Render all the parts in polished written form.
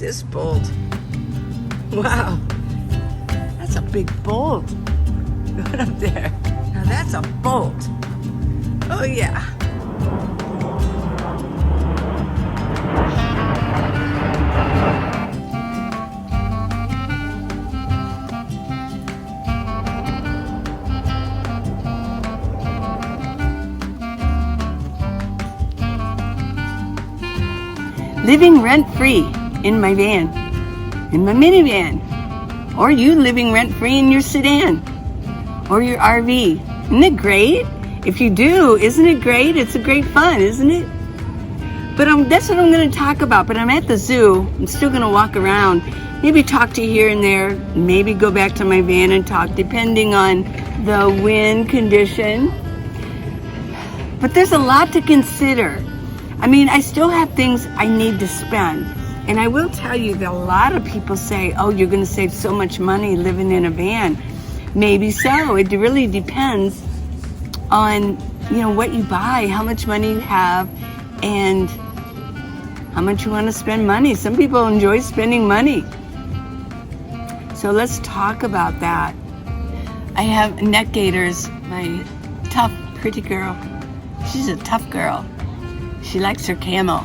this bolt. Wow, that's a big bolt. Going up there. Now that's a bolt. Oh yeah. Living rent-free in my van, in my minivan, or you living rent-free in your sedan or your RV. Isn't it great? If you do, isn't it great? It's a great fun, isn't it? But that's what I'm going to talk about. But I'm at the zoo. I'm still going to walk around, maybe talk to you here and there, maybe go back to my van and talk, depending on the wind condition. But there's a lot to consider. I mean, I still have things I need to spend. And I will tell you that a lot of people say, oh, you're going to save so much money living in a van. Maybe so. It really depends on, what you buy, how much money you have, and how much you want to spend money. Some people enjoy spending money. So let's talk about that. I have neck gaiters, my tough, pretty girl. She's a tough girl. She likes her camo.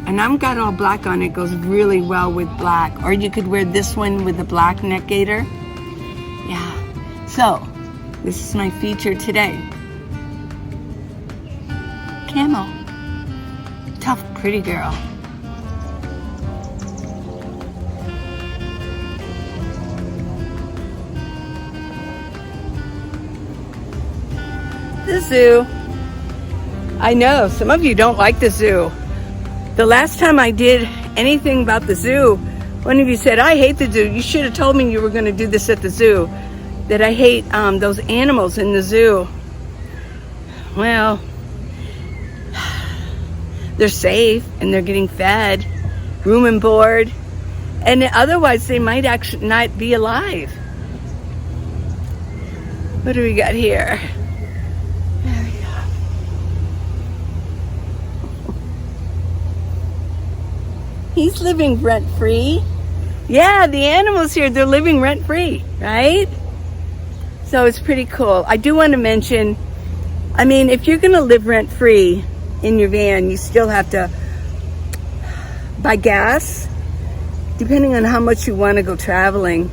And I'm got all black on it. Goes really well with black. Or you could wear this one with the black neck gaiter. Yeah. So, this is my feature today. Camo. Tough, pretty girl. The zoo. I know, some of you don't like the zoo. The last time I did anything about the zoo, one of you said, I hate the zoo. You should have told me you were going to do this at the zoo. That I hate those animals in the zoo. Well, they're safe and they're getting fed, room and board, and otherwise they might actually not be alive. What do we got here? He's living rent-free. Yeah, the animals here, they're living rent-free, right? So it's pretty cool. I do want to mention, I mean, if you're going to live rent-free in your van, you still have to buy gas, depending on how much you want to go traveling.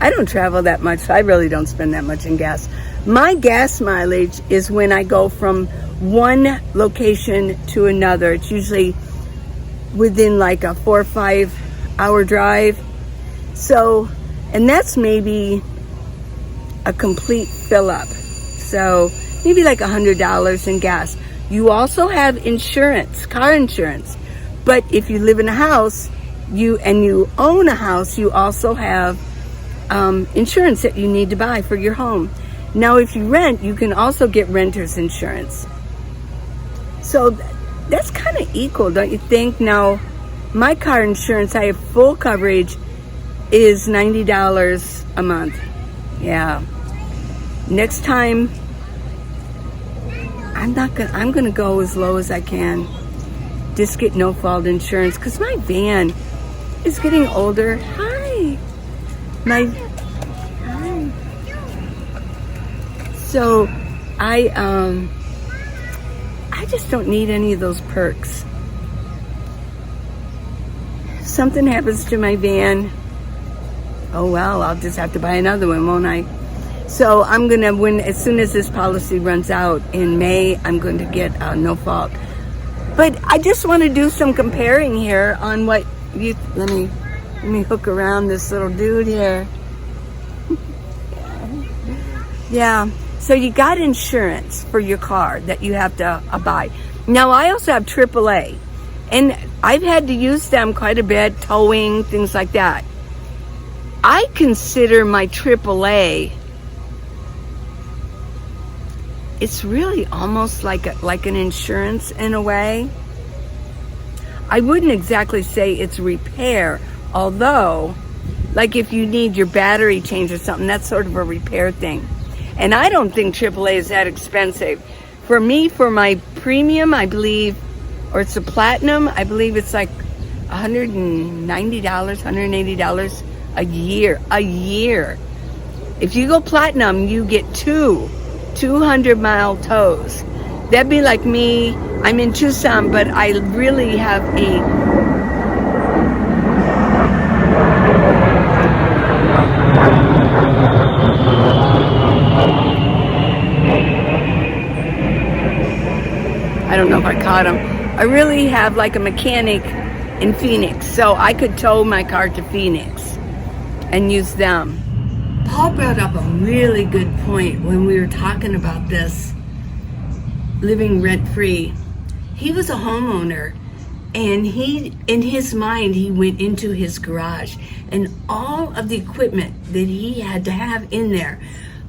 I don't travel that much, so I really don't spend that much in gas. My gas mileage is when I go from one location to another. It's usually within like a 4 or 5 hour drive. So, and that's maybe a complete fill up. So maybe like $100 in gas. You also have insurance, car insurance. But if you live in a house, you own a house, you also have insurance that you need to buy for your home. Now, if you rent, you can also get renter's insurance. So that's kind of equal, don't you think? Now, my car insurance, I have full coverage, is $90 a month. Yeah. Next time, I'm gonna go as low as I can. Just get no fault insurance, because my van is getting older. Hi. Hi. So I just don't need any of those perks. If something happens to my van, oh well, I'll just have to buy another one, won't I? So I'm gonna, as soon as this policy runs out in May, I'm going to get no fault. But I just want to do some comparing here on what you. Let me hook around this little dude here. Yeah. So you got insurance for your car that you have to buy. Now I also have AAA, and I've had to use them quite a bit, towing, things like that. I consider my AAA, it's really almost like an insurance in a way. I wouldn't exactly say it's repair, although, like if you need your battery changed or something, that's sort of a repair thing. And I don't think AAA is that expensive. For me, for my premium, I believe, or it's a platinum, I believe it's like $190, $180 a year. A year. If you go platinum, you get 200-mile tows. That'd be like me. I'm in Tucson, but I really have I don't know if I caught him. I really have like a mechanic in Phoenix, so I could tow my car to Phoenix and use them. Paul brought up a really good point when we were talking about this, living rent-free. He was a homeowner, and in his mind, he went into his garage, and all of the equipment that he had to have in there,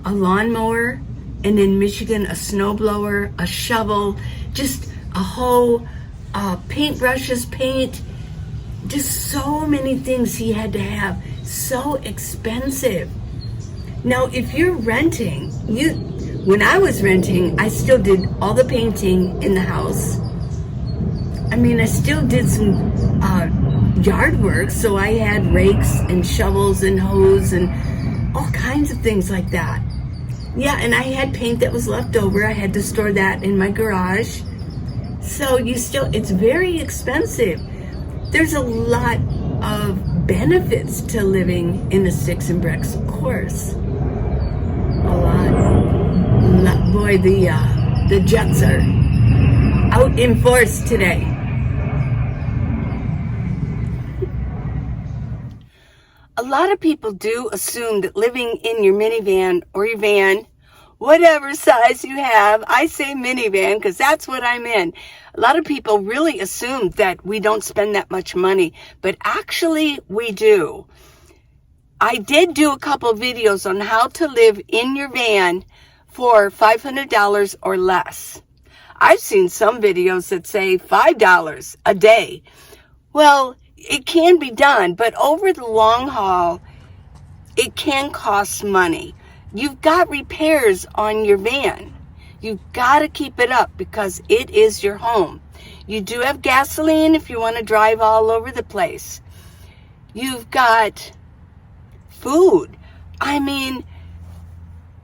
a lawnmower, and in Michigan, a snowblower, a shovel, just a hoe, paintbrushes, paint, just so many things he had to have. So expensive. Now, if you're renting, when I was renting, I still did all the painting in the house. I mean, I still did some yard work, so I had rakes and shovels and hoes and all kinds of things like that. Yeah, and I had paint that was left over. I had to store that in my garage. So it's very expensive. There's a lot of benefits to living in the sticks and bricks, of course. A lot. Boy, the Jets are out in force today. A lot of people do assume that living in your minivan or your van, whatever size you have, I say minivan because that's what I'm in. A lot of people really assume that we don't spend that much money, but actually we do. I did do a couple of videos on how to live in your van for $500 or less. I've seen some videos that say $5 a day. Well, it can be done, but over the long haul, it can cost money. You've got repairs on your van. You've got to keep it up because it is your home. You do have gasoline if you want to drive all over the place. You've got food. I mean,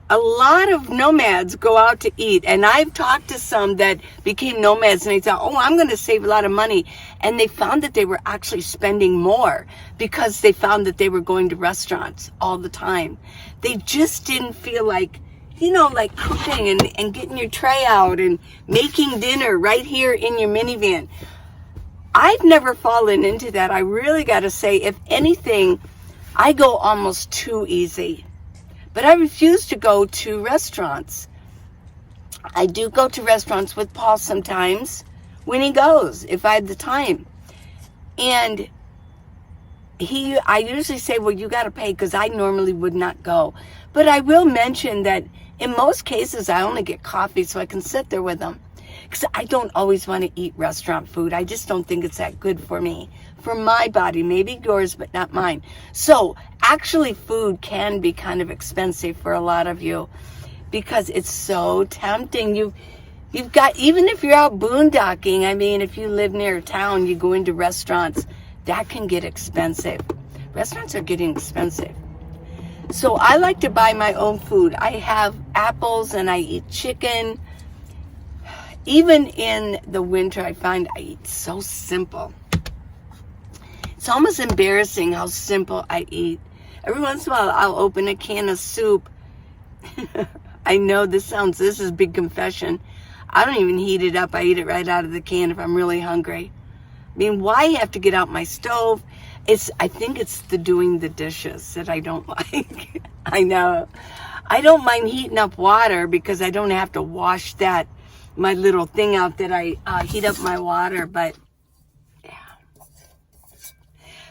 a lot of nomads go out to eat, and I've talked to some that became nomads and they thought, oh, I'm going to save a lot of money. And they found that they were actually spending more because they found that they were going to restaurants all the time. They just didn't feel like, like cooking and getting your tray out and making dinner right here in your minivan. I've never fallen into that. I really got to say, if anything, I go almost too easy. But I refuse to go to restaurants. I do go to restaurants with Paul sometimes when he goes, if I have the time. And I usually say, well, you got to pay because I normally would not go. But I will mention that in most cases, I only get coffee so I can sit there with them. Because I don't always want to eat restaurant food. I just don't think it's that good for me, for my body, maybe yours, but not mine. So actually food can be kind of expensive for a lot of you because it's so tempting. You've got, even if you're out boondocking, I mean, if you live near a town, you go into restaurants, that can get expensive. Restaurants are getting expensive. So I like to buy my own food. I have apples and I eat chicken. Even in the winter, I find I eat so simple. It's almost embarrassing how simple I eat. Every once in a while, I'll open a can of soup. I know this is a big confession. I don't even heat it up. I eat it right out of the can if I'm really hungry. I mean, why have to get out my stove? I think it's the doing the dishes that I don't like. I know. I don't mind heating up water because I don't have to wash my little thing out that I heat up my water, but yeah.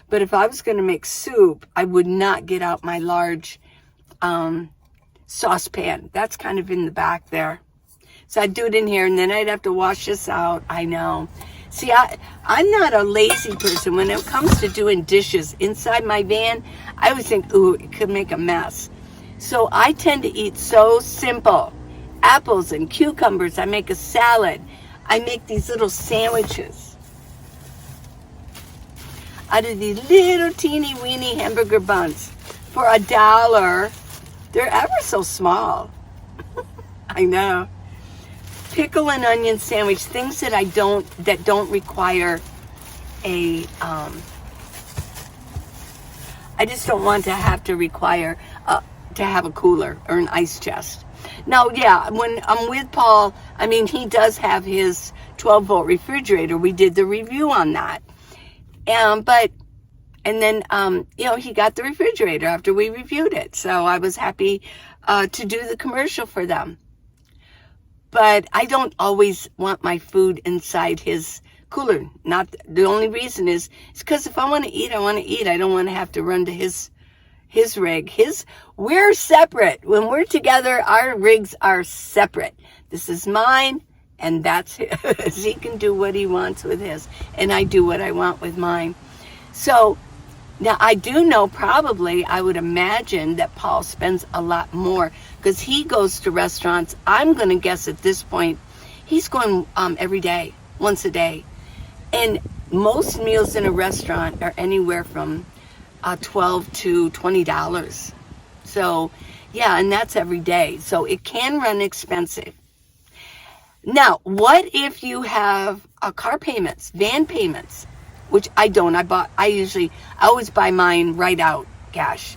But if I was going to make soup, I would not get out my large saucepan. That's kind of in the back there. So I'd do it in here, and then I'd have to wash this out. I know. See, I'm not a lazy person. When it comes to doing dishes inside my van, I always think, ooh, it could make a mess. So I tend to eat so simple. Apples and cucumbers. I make a salad. I make these little sandwiches. out of these little teeny weeny hamburger buns for $1. They're ever so small. I know. Pickle and onion sandwich, things that don't require a, I just don't want to have to require to have a cooler or an ice chest. Now, yeah, when I'm with Paul, I mean, he does have his 12-volt refrigerator. We did the review on that. And then, he got the refrigerator after we reviewed it. So I was happy to do the commercial for them. But I don't always want my food inside his cooler. Not the only reason is because if I want to eat, I want to eat. I don't want to have to run to his rig. We're separate. When we're together, our rigs are separate. This is mine, and that's his. He can do what he wants with his, and I do what I want with mine. So now I do know, probably, I would imagine that Paul spends a lot more because he goes to restaurants. I'm going to guess at this point, he's going every day, once a day. And most meals in a restaurant are anywhere from $12 to $20. So, yeah, and that's every day. So it can run expensive. Now, what if you have car payments, van payments, which I don't. I always buy mine right out, cash.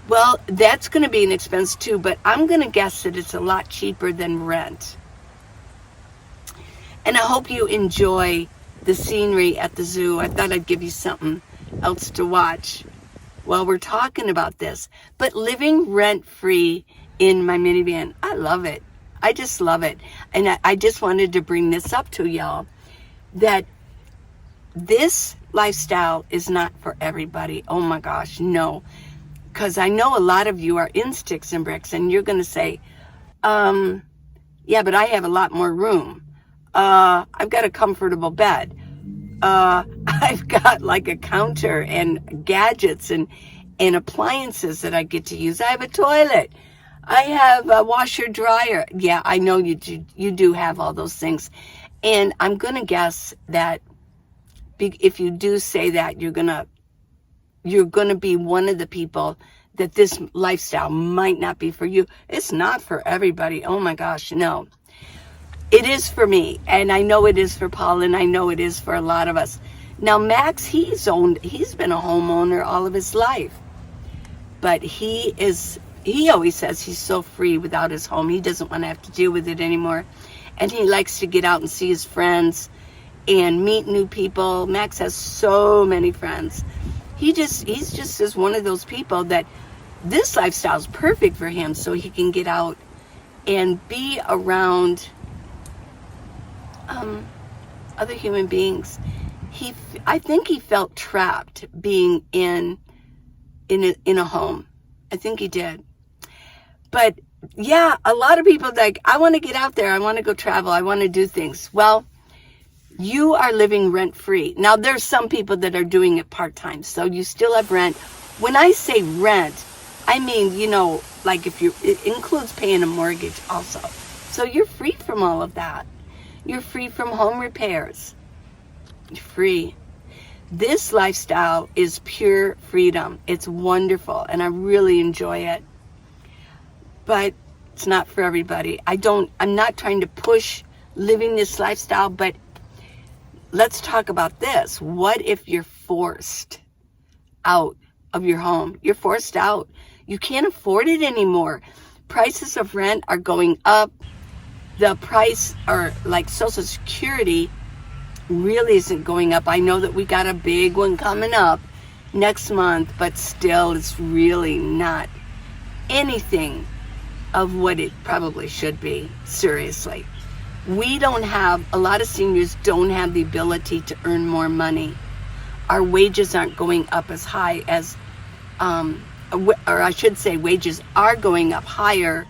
Well, that's going to be an expense too, but I'm going to guess that it's a lot cheaper than rent. And I hope you enjoy the scenery at the zoo. I thought I'd give you something else to watch while we're talking about this. But living rent-free in my minivan, I love it. I just love it. And I just wanted to bring this up to y'all, that this lifestyle is not for everybody. Oh my gosh, no. Because I know a lot of you are in sticks and bricks, and you're going to say, yeah, but I have a lot more room. I've got a comfortable bed. I've got like a counter and gadgets and appliances that I get to use. I have a toilet. I have a washer dryer. Yeah, I know you do have all those things. And I'm going to guess that if you do say that, you're going to be one of the people that this lifestyle might not be for you. It's not for everybody. Oh my gosh, no. It is for me, and I know it is for Paul, and I know it is for a lot of us. Now, Max, he's been a homeowner all of his life, but he always says he's so free without his home. He doesn't want to have to deal with it anymore, and he likes to get out and see his friends and meet new people. Max has so many friends. He's just is one of those people that this lifestyle is perfect for him, so he can get out and be around other human beings. I think he felt trapped being in a home. I think he did. But yeah, a lot of people like, I want to get out there. I want to go travel. I want to do things. Well, you are living rent free. Now, there's some people that are doing it part-time, so you still have rent. When I say rent, I mean, like it includes paying a mortgage also. So you're free from all of that. You're free from home repairs. You're free. This lifestyle is pure freedom. It's wonderful, and I really enjoy it. But it's not for everybody. I'm not trying to push living this lifestyle, but let's talk about this. What if you're forced out of your home? You're forced out. You can't afford it anymore. Prices of rent are going up. The price, or like Social Security, really isn't going up. I know that we got a big one coming up next month, but still it's really not anything of what it probably should be. Seriously. A lot of seniors don't have the ability to earn more money. Our wages aren't going up as high as, or I should say wages are going up higher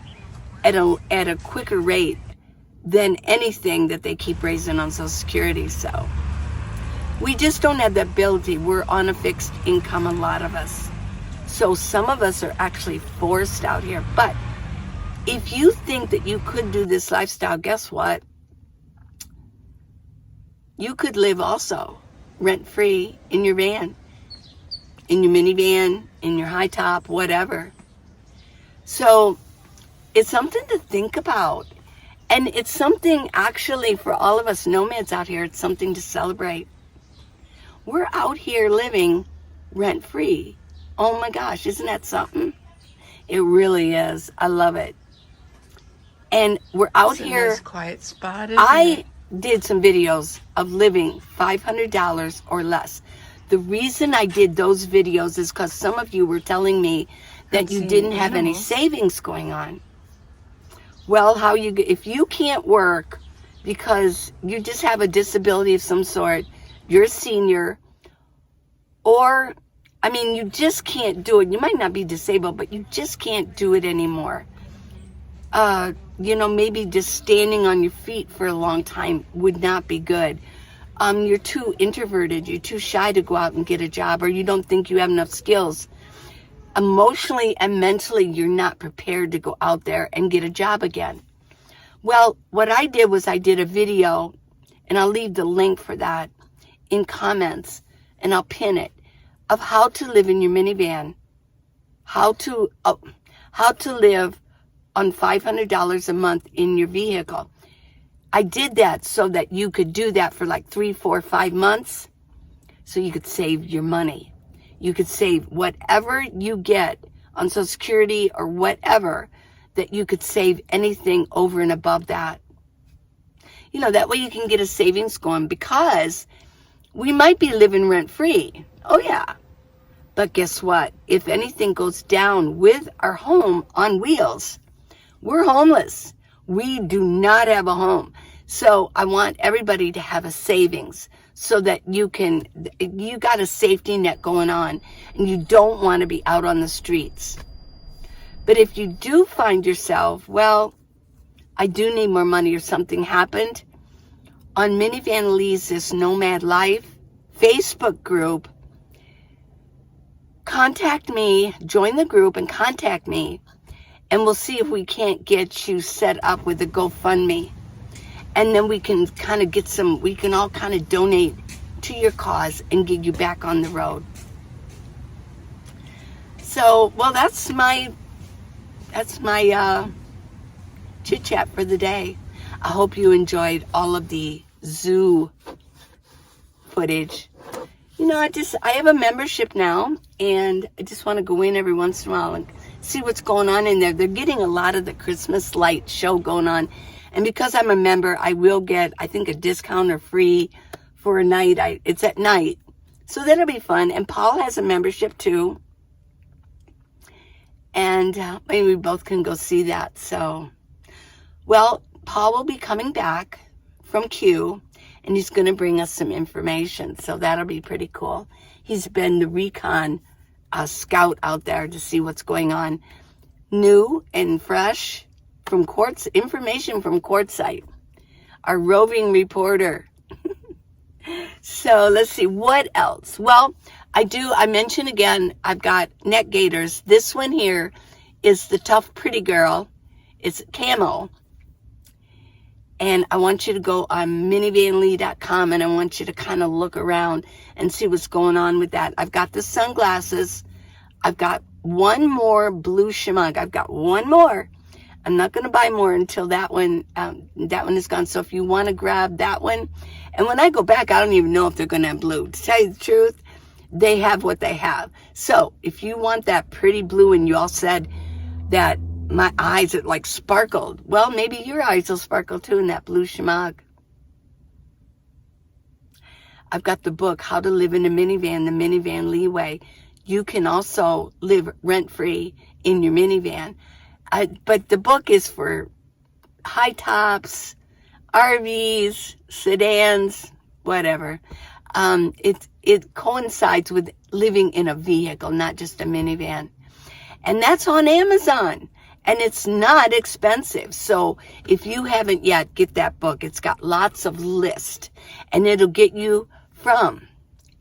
at a quicker rate than anything that they keep raising on Social Security. So we just don't have the ability. We're on a fixed income, a lot of us. So some of us are actually forced out here. But if you think that you could do this lifestyle, guess what? You could live also rent-free in your van, in your minivan, in your high top, whatever. So it's something to think about. And it's something actually for all of us nomads out here, it's something to celebrate. We're out here living rent-free. Oh my gosh, isn't that something? It really is. I love it. And we're out It's a here. nice quiet spot, isn't I it? did some videos of living $500 or less. The reason I did those videos is because some of you were telling me that you didn't have any savings going on. Well, if you can't work because you just have a disability of some sort, you're a senior, or, I mean, you just can't do it. You might not be disabled, but you just can't do it anymore. Maybe just standing on your feet for a long time would not be good. You're too introverted, you're too shy to go out and get a job, or you don't think you have enough skills. Emotionally and mentally, you're not prepared to go out there and get a job again. Well, what I did was I did a video, and I'll leave the link for that in comments, and I'll pin it, of how to live in your minivan, how to live on $500 a month in your vehicle. I did that so that you could do that for like 3, 4, 5 months, so you could save your money. You could save whatever you get on Social Security or whatever, that you could save anything over and above that. That way you can get a savings going, because we might be living rent-free. Oh yeah. But guess what? If anything goes down with our home on wheels, we're homeless. We do not have a home. So I want everybody to have a savings so that you got a safety net going on, and you don't want to be out on the streets. But if you do find yourself, well, I do need more money or something happened, on Minivan Lee's This Nomad Life Facebook group, contact me, join the group and contact me, and we'll see if we can't get you set up with a GoFundMe. And then we can kind of we can all kind of donate to your cause and get you back on the road. So, well, that's my chit chat for the day. I hope you enjoyed all of the zoo footage. I have a membership now, and I just want to go in every once in a while and see what's going on in there. They're getting a lot of the Christmas light show going on. And because I'm a member, I will get, I think, a discount or free for a night. It's at night. So that'll be fun. And Paul has a membership too. And maybe we both can go see that. So, well, Paul will be coming back from Q, and he's going to bring us some information. So that'll be pretty cool. He's been the recon scout out there to see what's going on. New and fresh information from Quartzsite. Our roving reporter. So let's see, what else? Well, I mentioned again, I've got neck gaiters. This one here is the Tough Pretty Girl. It's camo. And I want you to go on minivanlee.com, and I want you to kind of look around and see what's going on with that. I've got the sunglasses. I've got one more blue shemagh. I've got one more. I'm not going to buy more until that one is gone. So if you want to grab that one, and when I go back, I don't even know if they're going to have blue. To tell you the truth, they have what they have. So if you want that pretty blue, and you all said that my eyes are like sparkled, well, maybe your eyes will sparkle too in that blue shemagh. I've got the book, How to Live in a Minivan, the Minivan Leeway. You can also live rent-free in your minivan. But the book is for high tops, RVs, sedans, whatever. It coincides with living in a vehicle, not just a minivan. And that's on Amazon. And it's not expensive. So if you haven't yet, get that book. It's got lots of lists. And it'll get you from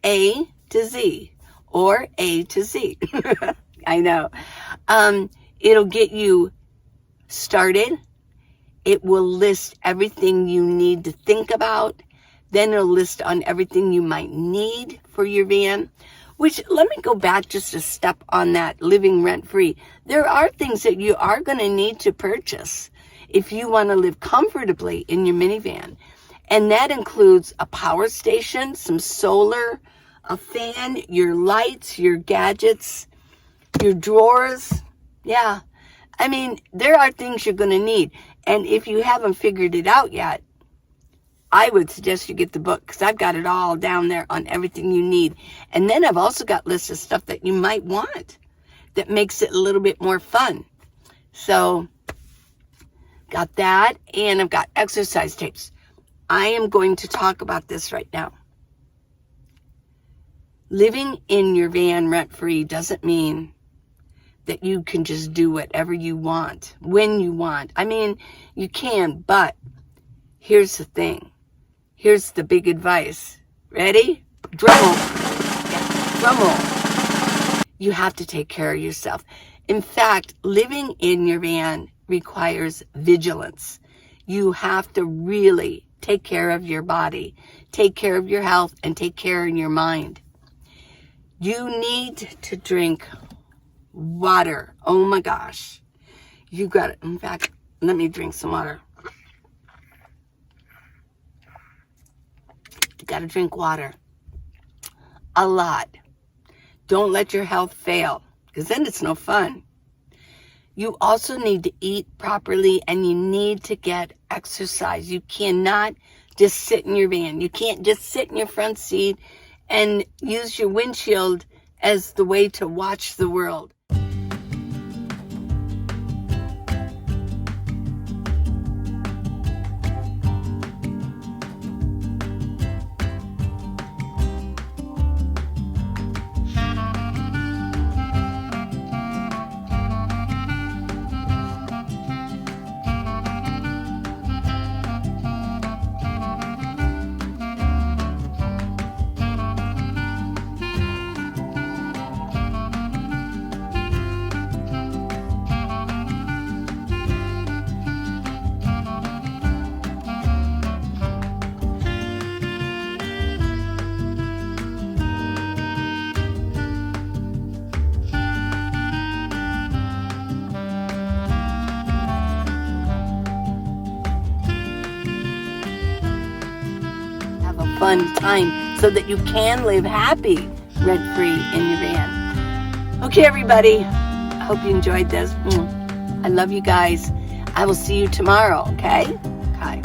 A to Z, or A to Z. I know. It'll get you started. It will list everything you need to think about, Then it'll list on everything you might need for your van, which, let me go back just a step on that living rent-free. There are things that you are going to need to purchase if you want to live comfortably in your minivan. And that includes a power station, some solar, a fan, your lights, your gadgets, your drawers. Yeah. I mean, there are things you're going to need. And if you haven't figured it out yet, I would suggest you get the book, because I've got it all down there on everything you need. And then I've also got lists of stuff that you might want that makes it a little bit more fun. So, got that, and I've got exercise tapes. I am going to talk about this right now. Living in your van rent-free doesn't mean that you can just do whatever you want, when you want. I mean, you can, but here's the thing. Here's the big advice. Ready? Drum roll. Yeah, drum roll. You have to take care of yourself. In fact, living in your van requires vigilance. You have to really take care of your body, take care of your health, and take care of your mind. You need to drink water. Oh my gosh. You got it. In fact, let me drink some water. You got to drink water. A lot. Don't let your health fail, because then it's no fun. You also need to eat properly, and you need to get exercise. You cannot just sit in your van. You can't just sit in your front seat and use your windshield as the way to watch the world. Fun time so that you can live happy rent-free in your van. Okay, everybody, I hope you enjoyed this. I love you guys. I will see you tomorrow, okay? Okay.